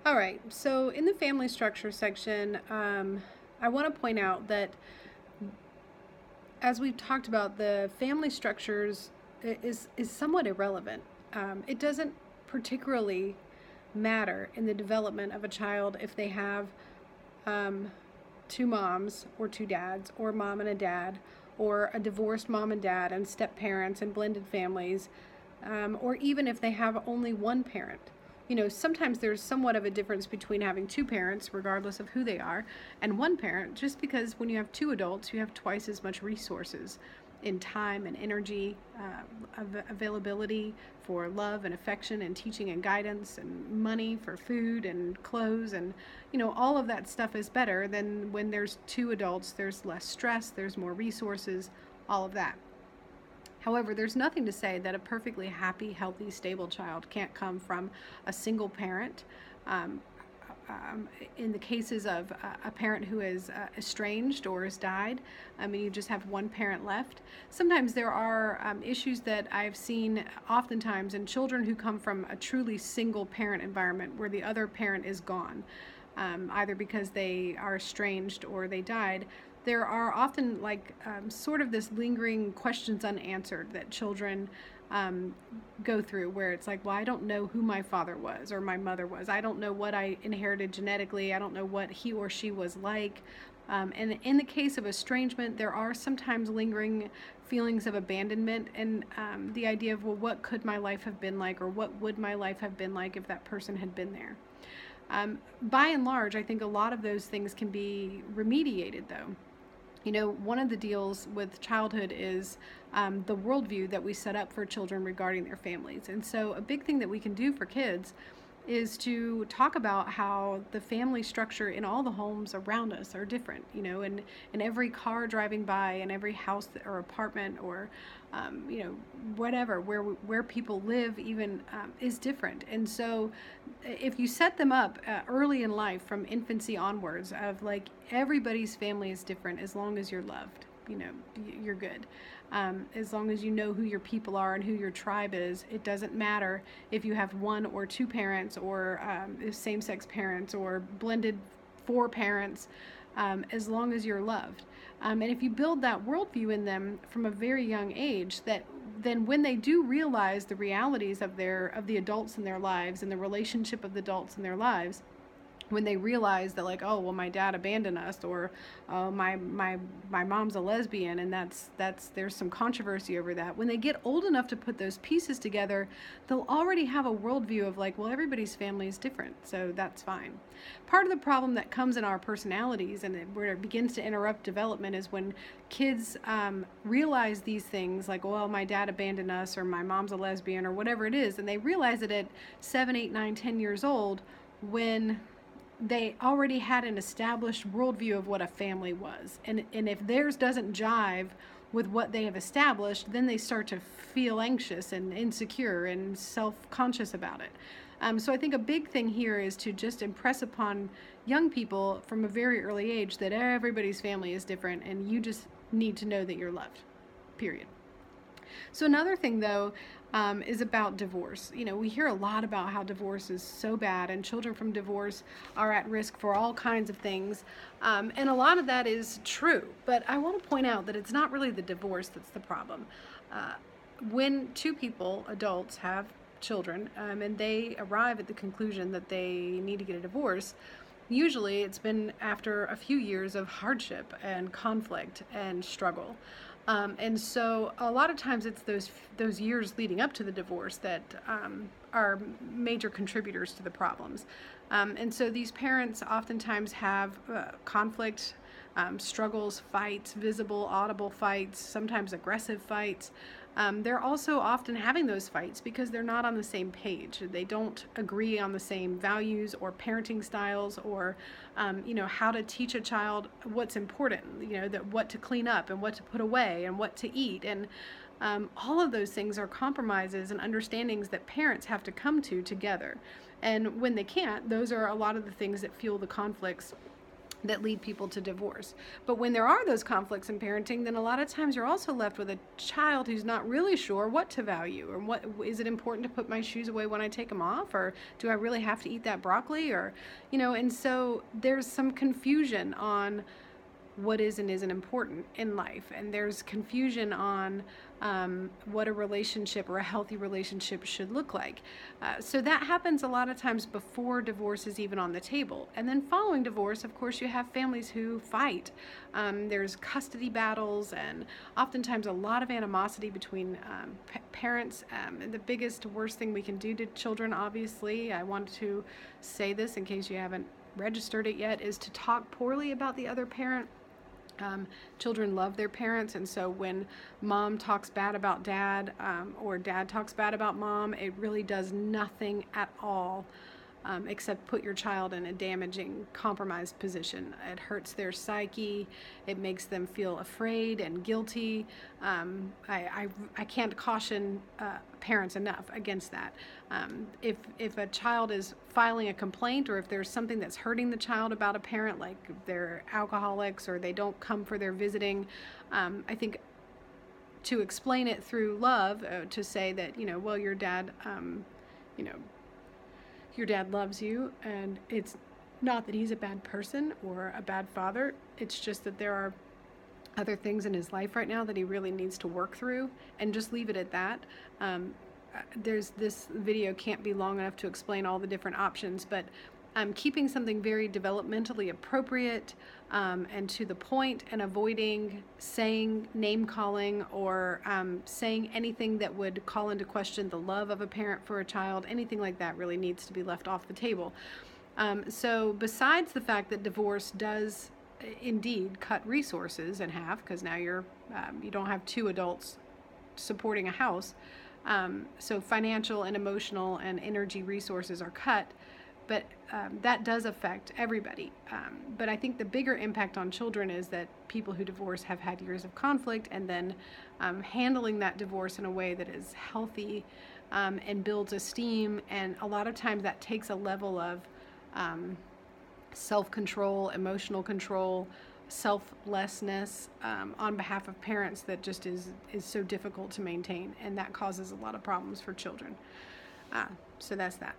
All right, so in the family structure section, I want to point out that as we've talked about, the family structures is somewhat irrelevant. It doesn't particularly matter in the development of a child if they have um, two moms or two dads, or mom and a dad, or a divorced mom and dad and step parents and blended families, or even if they have only one parent. Sometimes there's somewhat of a difference between having two parents, regardless of who they are, and one parent, just because when you have two adults, you have twice as much resources in time and energy, availability for love and affection and teaching and guidance, and money for food and clothes, and all of that stuff is better than when there's two adults. There's less stress, there's more resources, all of that. However, there's nothing to say that a perfectly happy, healthy, stable child can't come from a single parent. Um, in the cases of a parent who is estranged or has died, you just have one parent left. Sometimes there are issues that I've seen oftentimes in children who come from a truly single parent environment where the other parent is gone, either because they are estranged or they died. There are often sort of this lingering questions unanswered that children go through, where it's like, well, I don't know who my father was or my mother was. I don't know what I inherited genetically. I don't know what he or she was like. And in the case of estrangement, there are sometimes lingering feelings of abandonment, and the idea of, well, what could my life have been like, or what would my life have been like if that person had been there? By and large, I think a lot of those things can be remediated, though. One of the deals with childhood is the worldview that we set up for children regarding their families. And so, a big thing that we can do for kids is to talk about how the family structure in all the homes around us are different, and in every car driving by, and every house or apartment, or whatever, where people live even, is different. And so if you set them up early in life, from infancy onwards, of like, everybody's family is different, as long as you're loved, you're good. As long as you know who your people are and who your tribe is, it doesn't matter if you have one or two parents, or same-sex parents, or blended four parents, as long as you're loved. And if you build that worldview in them from a very young age, that then when they do realize the realities of the adults in their lives, and the relationship of the adults in their lives, when they realize that, like, oh, well, my dad abandoned us, or my mom's a lesbian, and that's there's some controversy over that. When they get old enough to put those pieces together, they'll already have a worldview of, like, well, everybody's family is different, so that's fine. Part of the problem that comes in our personalities, and where it begins to interrupt development, is when kids realize these things, like, well, my dad abandoned us, or my mom's a lesbian, or whatever it is, and they realize it at 7, 8, 9, 10 years old, when they already had an established worldview of what a family was. And if theirs doesn't jive with what they have established, then they start to feel anxious and insecure and self-conscious about it. So I think a big thing here is to just impress upon young people from a very early age that everybody's family is different, and you just need to know that you're loved, period. So another thing, though, is about divorce. We hear a lot about how divorce is so bad, and children from divorce are at risk for all kinds of things. And a lot of that is true. But I want to point out that it's not really the divorce that's the problem. When two people, adults, have children, and they arrive at the conclusion that they need to get a divorce, usually it's been after a few years of hardship and conflict and struggle. And so a lot of times it's those years leading up to the divorce that are major contributors to the problems. And so these parents oftentimes have conflict, struggles, fights, visible, audible fights, sometimes aggressive fights. They're also often having those fights because they're not on the same page. They don't agree on the same values or parenting styles, or how to teach a child what's important, that what to clean up and what to put away and what to eat. And all of those things are compromises and understandings that parents have to come to together. And when they can't, those are a lot of the things that fuel the conflicts that lead people to divorce. But when there are those conflicts in parenting, then a lot of times you're also left with a child who's not really sure what to value, or what is it important to put my shoes away when I take them off, or do I really have to eat that broccoli, or and so there's some confusion on what is and isn't important in life, and there's confusion on what a relationship or a healthy relationship should look like. So that happens a lot of times before divorce is even on the table. And then following divorce, of course, you have families who fight. There's custody battles, and oftentimes a lot of animosity between parents. And the biggest, worst thing we can do to children, obviously, I want to say this in case you haven't registered it yet, is to talk poorly about the other parent. Children love their parents, and so when mom talks bad about dad, or dad talks bad about mom, it really does nothing at all except put your child in a damaging, compromised position. It hurts their psyche. It makes them feel afraid and guilty. I can't caution parents enough against that. If a child is filing a complaint, or if there's something that's hurting the child about a parent, like they're alcoholics or they don't come for their visiting, I think to explain it through love, to say that, well, your dad, your dad loves you, and it's not that he's a bad person or a bad father. It's just that there are other things in his life right now that he really needs to work through, and just leave it at that. This video can't be long enough to explain all the different options, but keeping something very developmentally appropriate and to the point, and avoiding saying name calling, or saying anything that would call into question the love of a parent for a child. Anything like that really needs to be left off the table. So besides the fact that divorce does indeed cut resources in half, because now you don't have two adults supporting a house, so financial and emotional and energy resources are cut. But that does affect everybody. But I think the bigger impact on children is that people who divorce have had years of conflict, and then handling that divorce in a way that is healthy and builds esteem. And a lot of times that takes a level of self-control, emotional control, selflessness on behalf of parents that just is so difficult to maintain. And that causes a lot of problems for children. So that's that.